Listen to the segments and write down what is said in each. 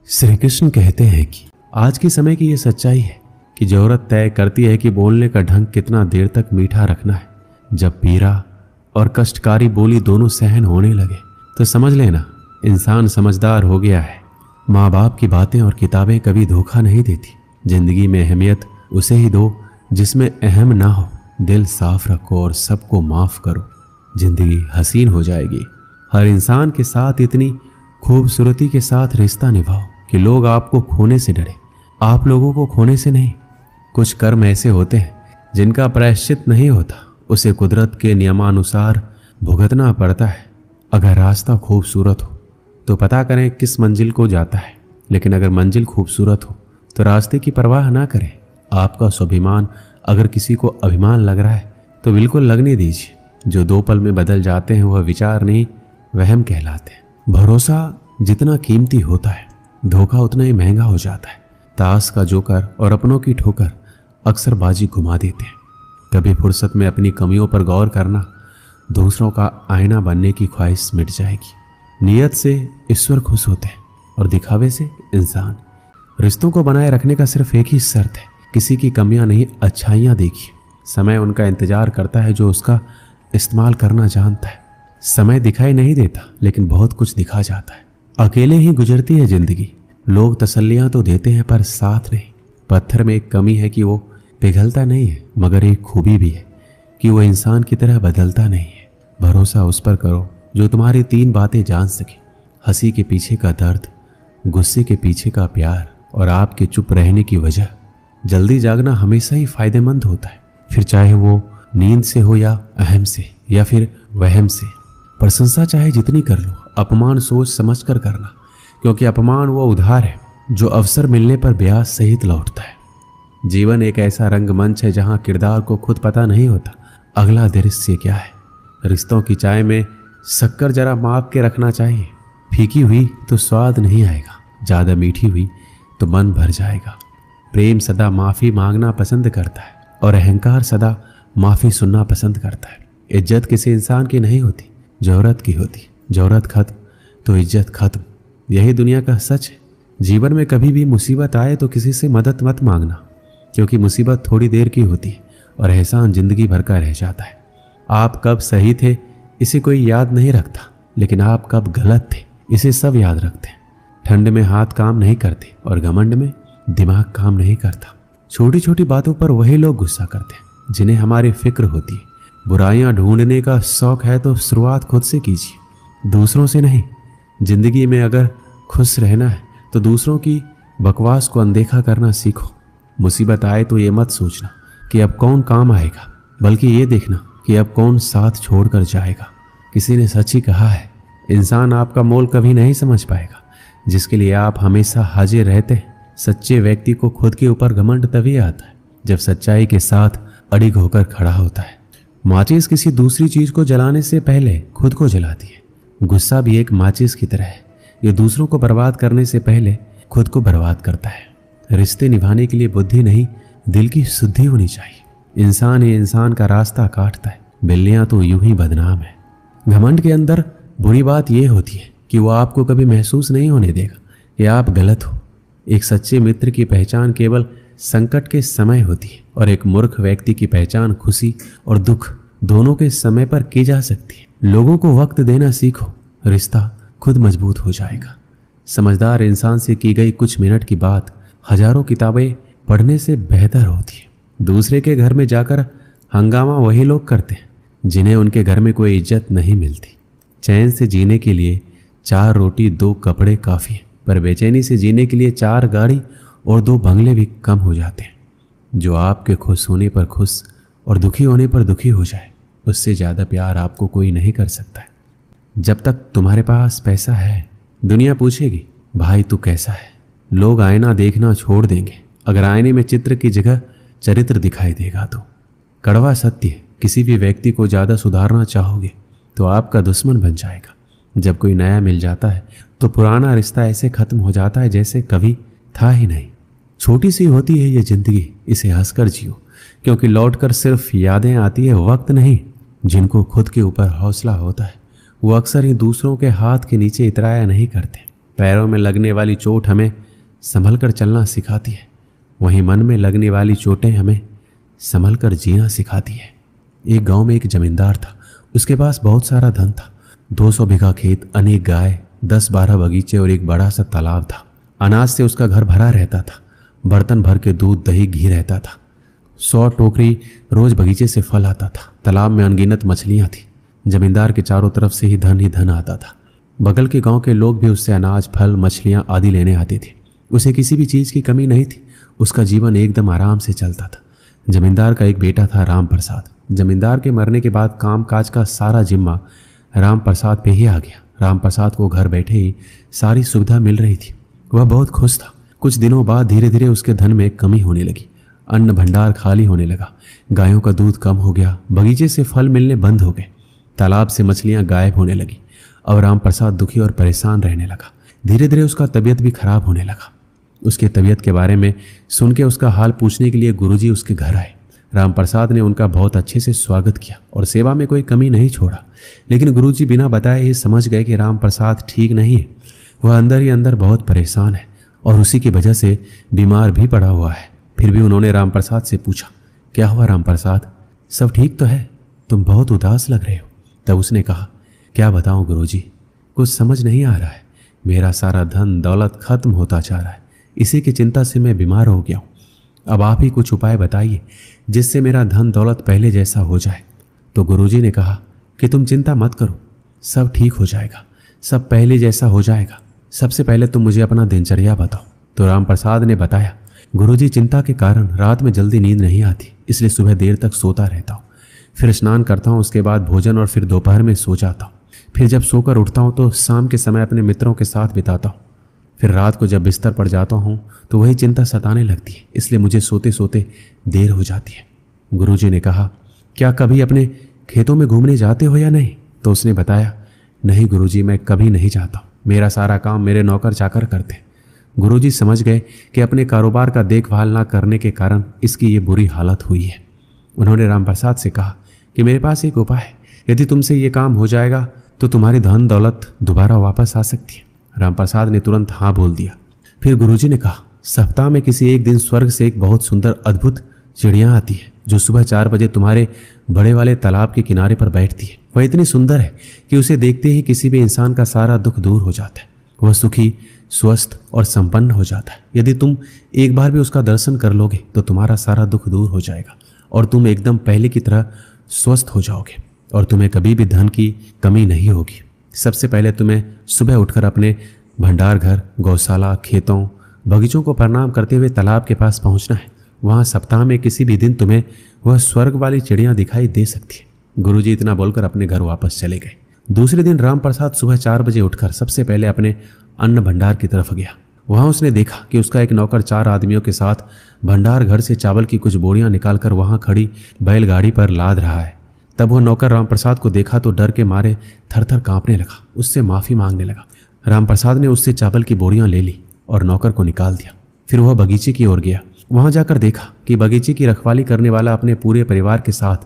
श्री कृष्ण कहते हैं कि आज के समय की ये सच्चाई है कि जरूरत तय करती है कि बोलने का ढंग कितना देर तक मीठा रखना है। जब पीरा और कष्टकारी बोली दोनों सहन होने लगे तो समझ लेना इंसान समझदार हो गया है। माँ बाप की बातें और किताबें कभी धोखा नहीं देती। जिंदगी में अहमियत उसे ही दो जिसमें अहम ना हो। दिल साफ रखो और सबको माफ करो, जिंदगी हसीन हो जाएगी। हर इंसान के साथ इतनी खूबसूरती के साथ रिश्ता निभाओ कि लोग आपको खोने से डरे, आप लोगों को खोने से नहीं। कुछ कर्म ऐसे होते हैं जिनका प्रायश्चित नहीं होता, उसे कुदरत के नियमानुसार भुगतना पड़ता है। अगर रास्ता खूबसूरत हो तो पता करें किस मंजिल को जाता है, लेकिन अगर मंजिल खूबसूरत हो तो रास्ते की परवाह ना करें। आपका स्वाभिमान अगर किसी को अभिमान लग रहा है तो बिल्कुल लगने दीजिए। जो 2 पल में बदल जाते हैं वह विचार नहीं, वहम कहलाते हैं। भरोसा जितना कीमती होता है, धोखा उतना ही महंगा हो जाता है। ताश का जोकर और अपनों की ठोकर अक्सर बाजी घुमा देते हैं। कभी फुर्सत में अपनी कमियों पर गौर करना, दूसरों का आईना बनने की ख्वाहिश मिट जाएगी। नियत से ईश्वर खुश होते हैं और दिखावे से इंसान। रिश्तों को बनाए रखने का सिर्फ एक ही शर्त है, किसी की कमियां नहीं, अच्छाइयां देखिए। समय उनका इंतजार करता है जो उसका इस्तेमाल करना जानता है। समय दिखाई नहीं देता लेकिन बहुत कुछ दिखा जाता है। अकेले ही गुजरती है जिंदगी। लोग तसल्लियां तो देते हैं पर साथ नहीं। पत्थर में एक कमी है कि वो पिघलता नहीं है, मगर एक खूबी भी है कि वो इंसान की तरह बदलता नहीं है। भरोसा उस पर करो जो तुम्हारी 3 बातें जान सके, हंसी के पीछे का दर्द, गुस्से के पीछे का प्यार और आपके चुप रहने की वजह। जल्दी जागना हमेशा ही फायदेमंद होता है, फिर चाहे वो नींद से हो या अहम से या फिर वहम से। प्रशंसा चाहे जितनी कर लो, अपमान सोच समझ कर करना, क्योंकि अपमान वो उधार है जो अवसर मिलने पर ब्याज सहित लौटता है। जीवन एक ऐसा रंगमंच है जहां किरदार को खुद पता नहीं होता अगला दृश्य क्या है। रिश्तों की चाय में शक्कर जरा माप के रखना चाहिए। फीकी हुई तो स्वाद नहीं आएगा, ज़्यादा मीठी हुई तो मन भर जाएगा। प्रेम सदा माफ़ी मांगना पसंद करता है और अहंकार सदा माफ़ी सुनना पसंद करता है। इज्जत किसी इंसान की नहीं होती, जरूरत की होती। जरूरत खत्म तो इज्जत खत्म, यही दुनिया का सच है। जीवन में कभी भी मुसीबत आए तो किसी से मदद मत मांगना, क्योंकि मुसीबत थोड़ी देर की होती है और एहसान जिंदगी भर का रह जाता है। आप कब सही थे इसे कोई याद नहीं रखता, लेकिन आप कब गलत थे इसे सब याद रखते हैं। ठंड में हाथ काम नहीं करते और घमंड में दिमाग काम नहीं करता। छोटी छोटी बातों पर वही लोग गुस्सा करते हैं जिन्हें हमारी फिक्र होती है। बुराइयां ढूंढने का शौक है तो शुरुआत खुद से कीजिए, दूसरों से नहीं। जिंदगी में अगर खुश रहना है तो दूसरों की बकवास को अनदेखा करना सीखो। मुसीबत आए तो ये मत सोचना कि अब कौन काम आएगा, बल्कि ये देखना कि अब कौन साथ छोड़कर जाएगा। किसी ने सच ही कहा है, इंसान आपका मोल कभी नहीं समझ पाएगा जिसके लिए आप हमेशा हाजिर रहते हैं। सच्चे व्यक्ति को खुद के ऊपर घमंड तभी आता है जब सच्चाई के साथ अड़िग होकर खड़ा होता है। माचिस किसी दूसरी चीज को जलाने से पहले खुद को जलाती है। गुस्सा भी एक माचिस की तरह है, ये दूसरों को बर्बाद करने से पहले खुद को बर्बाद करता है। रिश्ते निभाने के लिए बुद्धि नहीं, दिल की शुद्धि होनी चाहिए। इंसान ही इंसान का रास्ता काटता है, बिल्लियां तो यूं ही बदनाम है। घमंड के अंदर बुरी बात यह होती है कि वो आपको कभी महसूस नहीं होने देगा कि आप गलत हो। एक सच्चे मित्र की पहचान केवल संकट के समय होती है और एक मूर्ख व्यक्ति की पहचान खुशी और दुख दोनों के समय पर की जा सकती है। लोगों को वक्त देना सीखो, रिश्ता खुद मजबूत हो जाएगा। समझदार इंसान से की गई कुछ मिनट की बात हजारों किताबें पढ़ने से बेहतर होती है। दूसरे के घर में जाकर हंगामा वही लोग करते हैं जिन्हें उनके घर में कोई इज्जत नहीं मिलती। चैन से जीने के लिए 4 रोटी 2 कपड़े काफ़ी हैं, पर बेचैनी से जीने के लिए 4 गाड़ी और 2 बंगले भी कम हो जाते हैं। जो आपके खुश होने पर खुश और दुखी होने पर दुखी हो जाए, उससे ज़्यादा प्यार आपको कोई नहीं कर सकता है। जब तक तुम्हारे पास पैसा है, दुनिया पूछेगी भाई तू कैसा है। लोग आईना देखना छोड़ देंगे अगर आईने में चित्र की जगह चरित्र दिखाई देगा तो। कड़वा सत्य, किसी भी व्यक्ति को ज़्यादा सुधारना चाहोगे तो आपका दुश्मन बन जाएगा। जब कोई नया मिल जाता है तो पुराना रिश्ता ऐसे खत्म हो जाता है जैसे कभी था ही नहीं। छोटी सी होती है ये जिंदगी, इसे हंसकर जियो, क्योंकि लौटकर सिर्फ यादें आती है, वक्त नहीं। जिनको खुद के ऊपर हौसला होता है वो अक्सर ही दूसरों के हाथ के नीचे इतराया नहीं करते। पैरों में लगने वाली चोट हमें संभल कर चलना सिखाती है, वहीं मन में लगने वाली चोटें हमें संभल कर जीना सिखाती है। एक गांव में एक जमींदार था। उसके पास बहुत सारा धन था। 200 बीघा खेत, अनेक गाय, 10-12 बगीचे और एक बड़ा सा तालाब था। अनाज से उसका घर भरा रहता था। बर्तन भर के दूध, दही, घी रहता था। 100 टोकरी रोज बगीचे से फल आता था। तालाब में अनगिनत मछलियां थी। जमींदार के चारों तरफ से ही धन आता था। बगल के गांव के लोग भी उससे अनाज, फल, मछलियां आदि लेने आते थे। उसे किसी भी चीज की कमी नहीं थी। उसका जीवन एकदम आराम से चलता था। जमींदार का एक बेटा था, राम प्रसाद। जमींदार के मरने के बाद काम काज का सारा जिम्मा राम प्रसाद पे ही आ गया। राम प्रसाद को घर बैठे ही सारी सुविधा मिल रही थी। वह बहुत खुश था। कुछ दिनों बाद धीरे धीरे उसके धन में कमी होने लगी। अन्न भंडार खाली होने लगा। गायों का दूध कम हो गया। बगीचे से फल मिलने बंद हो गए। तालाब से मछलियां गायब होने लगी। अब राम प्रसाद दुखी और परेशान रहने लगा। धीरे धीरे उसका तबीयत भी खराब होने लगा। उसके तबीयत के बारे में सुन के उसका हाल पूछने के लिए गुरुजी उसके घर आए। राम प्रसाद ने उनका बहुत अच्छे से स्वागत किया और सेवा में कोई कमी नहीं छोड़ा। लेकिन गुरुजी बिना बताए ही समझ गए कि राम प्रसाद ठीक नहीं है। वह अंदर ही अंदर बहुत परेशान है और उसी की वजह से बीमार भी पड़ा हुआ है। फिर भी उन्होंने राम प्रसाद से पूछा, क्या हुआ राम प्रसाद, सब ठीक तो है? तुम बहुत उदास लग रहे हो। तब उसने कहा, क्या बताऊं गुरुजी, कुछ समझ नहीं आ रहा है। मेरा सारा धन दौलत खत्म होता जा रहा है। इसी की चिंता से मैं बीमार हो गया हूं। अब आप ही कुछ उपाय बताइए जिससे मेरा धन दौलत पहले जैसा हो जाए। तो गुरुजी ने कहा कि तुम चिंता मत करो, सब ठीक हो जाएगा, सब पहले जैसा हो जाएगा। सबसे पहले तुम मुझे अपना दिनचर्या बताओ। तो राम प्रसाद ने बताया, गुरुजी चिंता के कारण रात में जल्दी नींद नहीं आती, इसलिए सुबह देर तक सोता रहता हूँ। फिर स्नान करता हूँ, उसके बाद भोजन और फिर दोपहर में सो जाता हूँ। फिर जब सोकर उठता हूँ तो शाम के समय अपने मित्रों के साथ बिताता हूँ। फिर रात को जब बिस्तर पर जाता हूँ तो वही चिंता सताने लगती है, इसलिए मुझे सोते सोते देर हो जाती है। गुरुजी ने कहा, क्या कभी अपने खेतों में घूमने जाते हो या नहीं? तो उसने बताया, नहीं गुरुजी, मैं कभी नहीं जाता। मेरा सारा काम मेरे नौकर चाकर करते हैं। गुरुजी समझ गए कि अपने कारोबार का देखभाल ना करने के कारण इसकी ये बुरी हालत हुई है। उन्होंने राम प्रसाद से कहा कि मेरे पास एक उपाय है, यदि तुमसे ये काम हो जाएगा तो तुम्हारी धन दौलत दोबारा वापस आ सकती है। राम प्रसाद ने तुरंत हाँ बोल दिया। फिर गुरुजी ने कहा, सप्ताह में किसी एक दिन स्वर्ग से एक बहुत सुंदर अद्भुत चिड़िया आती है जो सुबह 4 बजे तुम्हारे बड़े वाले तालाब के किनारे पर बैठती है। वह इतनी सुंदर है कि उसे देखते ही किसी भी इंसान का सारा दुख दूर हो जाता है। वह सुखी, स्वस्थ और संपन्न हो जाता है। यदि तुम एक बार भी उसका दर्शन कर लोगे तो तुम्हारा सारा दुख दूर हो जाएगा और तुम एकदम पहले की तरह स्वस्थ हो जाओगे और तुम्हें कभी भी धन की कमी नहीं होगी। सबसे पहले तुम्हें सुबह उठकर अपने भंडार घर, गौशाला, खेतों, बगीचों को प्रणाम करते हुए तालाब के पास पहुंचना है। वहां सप्ताह में किसी भी दिन तुम्हें वह स्वर्ग वाली चिड़ियां दिखाई दे सकती है। गुरुजी इतना बोलकर अपने घर वापस चले गए। दूसरे दिन राम प्रसाद सुबह 4 बजे उठकर सबसे पहले अपने अन्न भंडार की तरफ गया। वहां उसने देखा कि उसका एक नौकर 4 आदमियों के साथ भंडार घर से चावल की कुछ बोरियां निकालकर वहां खड़ी बैलगाड़ी पर लाद रहा है। तब वह नौकर राम प्रसाद को देखा तो डर के मारे थर-थर कांपने लगा। उससे माफी मांगने लगा। राम प्रसाद ने उससे चावल की बोरियां ले ली और नौकर को निकाल दिया। फिर वह बगीचे की ओर गया। वहां जाकर देखा कि बगीचे की रखवाली करने वाला अपने पूरे परिवार के साथ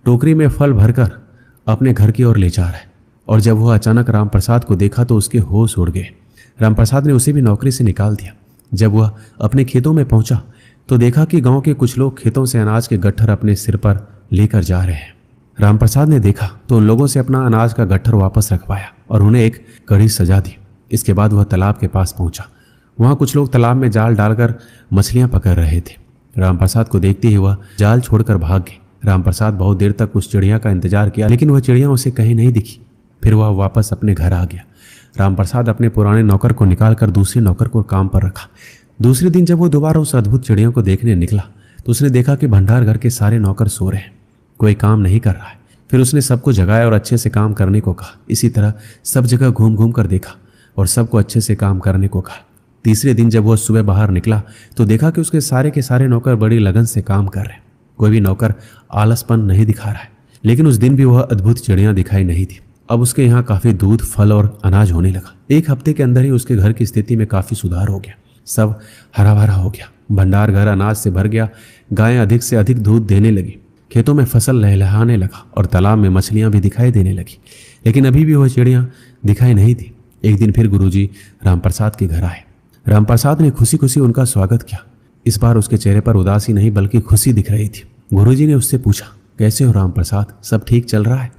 टोकरी में फल भरकर अपने घर की ओर ले जा रहा है। और जब वह अचानक राम प्रसाद को देखा तो उसके होश उड़ गए। राम प्रसाद ने उसे भी नौकरी से निकाल दिया। जब वह अपने खेतों में पहुंचा तो देखा कि गांव के कुछ लोग खेतों से अनाज के गट्ठर अपने सिर पर लेकर जा रहे हैं। राम प्रसाद ने देखा तो उन लोगों से अपना अनाज का गट्ठर वापस रखवाया और उन्हें एक कड़ी सजा दी। इसके बाद वह तालाब के पास पहुंचा। वहां कुछ लोग तालाब में जाल डालकर मछलियां पकड़ रहे थे। राम प्रसाद को देखते ही वह जाल छोड़कर भाग गए। राम प्रसाद बहुत देर तक उस चिड़िया का इंतजार किया, लेकिन वह चिड़िया उसे कहीं नहीं दिखी। फिर वह वापस अपने घर आ गया। राम प्रसाद अपने पुराने नौकर को निकालकर दूसरे नौकर को काम पर रखा। दूसरे दिन जब वो दोबारा उस अद्भुत चिड़िया को देखने निकला तो उसने देखा कि भंडार घर के सारे नौकर सो रहे हैं, कोई काम नहीं कर रहा है। फिर उसने सबको जगाया और अच्छे से काम करने को कहा। इसी तरह सब जगह घूम घूम कर देखा और सबको अच्छे से काम करने को कहा। तीसरे दिन जब वह सुबह बाहर निकला तो देखा कि उसके सारे के सारे नौकर बड़ी लगन से काम कर रहे हैं। कोई भी नौकर आलसपन नहीं दिखा रहा है। लेकिन उस दिन भी वह अद्भुत चिड़िया दिखाई नहीं थी। अब उसके यहाँ काफी दूध, फल और अनाज होने लगा। एक हफ्ते के अंदर ही उसके घर की स्थिति में काफी सुधार हो गया। सब हरा भरा हो गया। भंडार घर अनाज से भर गया। गायें अधिक से अधिक दूध देने लगी। खेतों में फसल लहलहाने लगा और तालाब में मछलियां भी दिखाई देने लगी। लेकिन अभी भी वह चिड़िया दिखाई नहीं थी। एक दिन फिर गुरुजी रामप्रसाद के घर आए। रामप्रसाद ने खुशी खुशी उनका स्वागत किया। इस बार उसके चेहरे पर उदासी नहीं बल्कि खुशी दिख रही थी। गुरुजी ने उससे पूछा, कैसे हो रामप्रसाद, सब ठीक चल रहा है?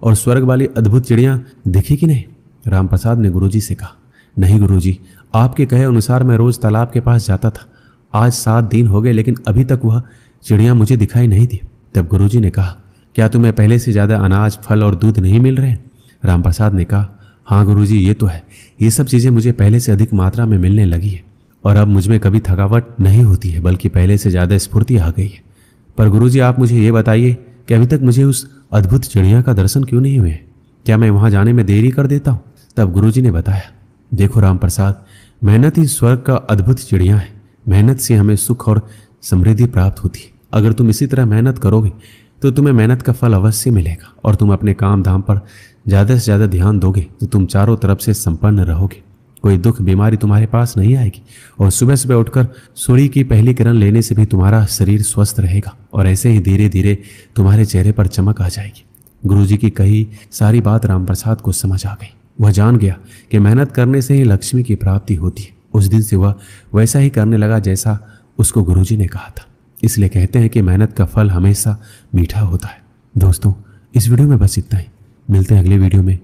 और स्वर्ग वाली अद्भुत चिड़िया दिखी कि नहीं? रामप्रसाद ने गुरुजी से कहा, नहीं गुरुजी, आपके कहे अनुसार मैं रोज तालाब के पास जाता था। आज 7 दिन हो गए लेकिन अभी तक वह चिड़िया मुझे दिखाई नहीं दी। तब गुरुजी ने कहा, क्या तुम्हें पहले से ज्यादा अनाज, फल और दूध नहीं मिल रहे? रामप्रसाद ने कहा, हाँ गुरुजी, ये तो है। ये सब चीजें मुझे पहले से अधिक मात्रा में मिलने लगी है और अब मुझमें कभी थकावट नहीं होती है, बल्कि पहले से ज्यादा स्फूर्ति आ गई है। पर गुरुजी, आप मुझे ये बताइए कि अभी तक मुझे उस अद्भुत चिड़िया का दर्शन क्यों नहीं हुए? क्या मैं वहां जाने में देरी कर देता हूँ? तब गुरुजी ने बताया, देखो रामप्रसाद, मेहनत ही स्वर्ग का अद्भुत चिड़िया है। मेहनत से हमें सुख और समृद्धि प्राप्त होती है। अगर तुम इसी तरह मेहनत करोगे तो तुम्हें मेहनत का फल अवश्य मिलेगा और तुम अपने काम धाम पर ज़्यादा से ज़्यादा ध्यान दोगे तो तुम चारों तरफ से संपन्न रहोगे। कोई दुख बीमारी तुम्हारे पास नहीं आएगी और सुबह सुबह उठकर सूर्य की पहली किरण लेने से भी तुम्हारा शरीर स्वस्थ रहेगा और ऐसे ही धीरे धीरे तुम्हारे चेहरे पर चमक आ जाएगी। गुरुजी की कही सारी बात रामप्रसाद को समझ आ गई। वह जान गया कि मेहनत करने से ही लक्ष्मी की प्राप्ति होती है। उस दिन से वह वैसा ही करने लगा जैसा उसको गुरुजी ने कहा था। इसलिए कहते हैं कि मेहनत का फल हमेशा मीठा होता है। दोस्तों, इस वीडियो में बस इतना ही। मिलते हैं अगले वीडियो में।